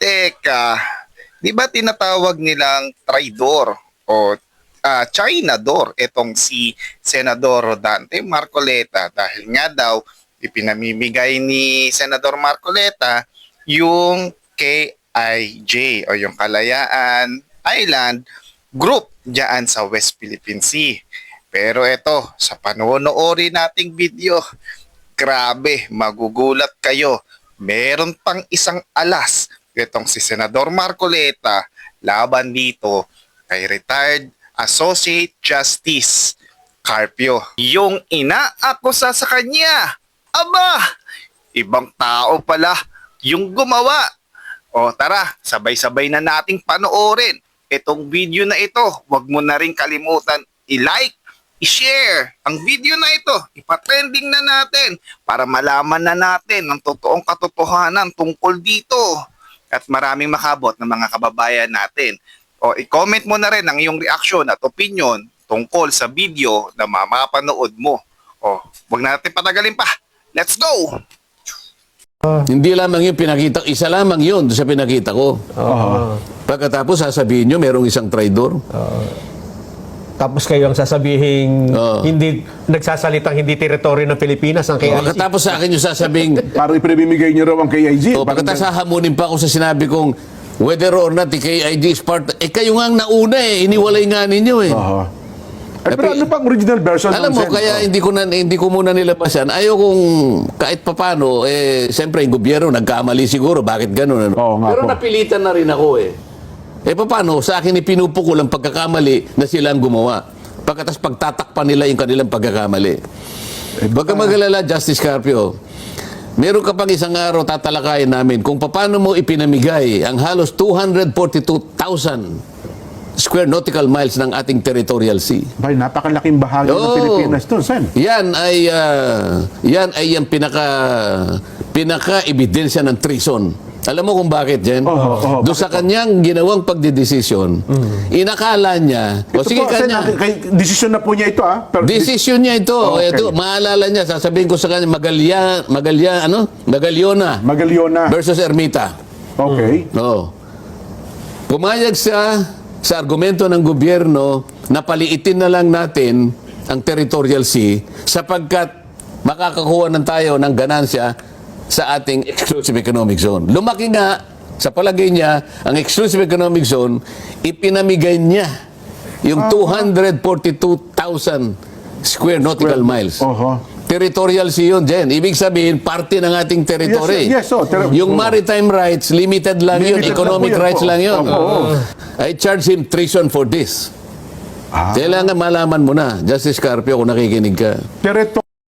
Teka, di ba tinatawag nilang traidor o Chinador itong si Senador Rodante Marcoleta dahil nga daw ipinamimigay ni Senador Marcoleta yung KIJ o yung Kalayaan Island Group diyan sa West Philippine Sea. Pero ito, sa panonoorin nating video, grabe, magugulat kayo. Meron pang isang alas itong si Senador Marcoleta laban dito kay retired Associate Justice Carpio. Yung inaakusa sa kanya, aba, ibang tao pala yung gumawa. O tara, sabay-sabay na nating panoorin itong video na ito. Huwag mo na rin kalimutan i-like, i-share ang video na ito. Ipatrending na natin para malaman na natin ang totoong katotohanan tungkol dito. At maraming makabot ng mga kababayan natin. O i-comment mo na rin ang iyong reaksyon at opinion tungkol sa video na mapapanood mo. O huwag na natin patagalin pa. Let's go! Hindi lamang yung pinakita, isa lamang yun sa pinakita ko. Pagkatapos sasabihin nyo, merong isang traidor. Tapos kayo ang sasabihin, hindi nagsasalitang hindi teritoryo ng Pilipinas ang KIG. Pagkatapos sa akin yung sasabihin, Parang ipinamimigay niyo raw ang KIG. pagkatapos hahamunin pa ako sa sinabi kong, whether or not the KIG is part, kayo nga ang nauna iniwalay nga ninyo Pero ano pang original version? Alam mo, kaya hindi ko muna nilabas yan. Ayaw kung kahit papano, siyempre yung gobyerno nagkamali siguro, bakit gano'n? Oo nga Pero po. napilitan na rin ako paano, sa akin ipinupukol ang pagkakamali na sila ang gumawa. Pagkatas pagtatakpan nila yung kanilang pagkakamali. Huwag kang mag-alala, Justice Carpio. Meron ka pang isang araw tatalakayin namin kung paano mo ipinamigay ang halos 242,000 square nautical miles ng ating territorial sea. Bay, napakalaking bahagi ng Pilipinas doon, Sen. Yan ay yung pinaka-ebidensya ng treason. Alam mo kung bakit, Jen? Doon sa kanyang ginawang pagdidesisyon, inakala niya, sige kanya. Desisyon na po niya ito, Desisyon niya ito. Ito, maalala niya, sasabihin ko sa kanya, Magaliona versus Ermita. Okay. Pumayag siya sa argumento ng gobyerno na paliitin na lang natin ang territorial sea sapagkat makakakuha ng tayo ng ganansya sa ating exclusive economic zone. Lumaki nga, sa palagay niya, ang exclusive economic zone, ipinamigay niya yung 242,000 square nautical miles. Territorial sea yun, Jen. Ibig sabihin, parte ng ating territory. Yes, yung maritime rights, limited lang yun. Economic rights lang yun. I charge him treason for this. Kailangan malaman mo na, Justice Carpio, kung nakikinig ka. Pero ito,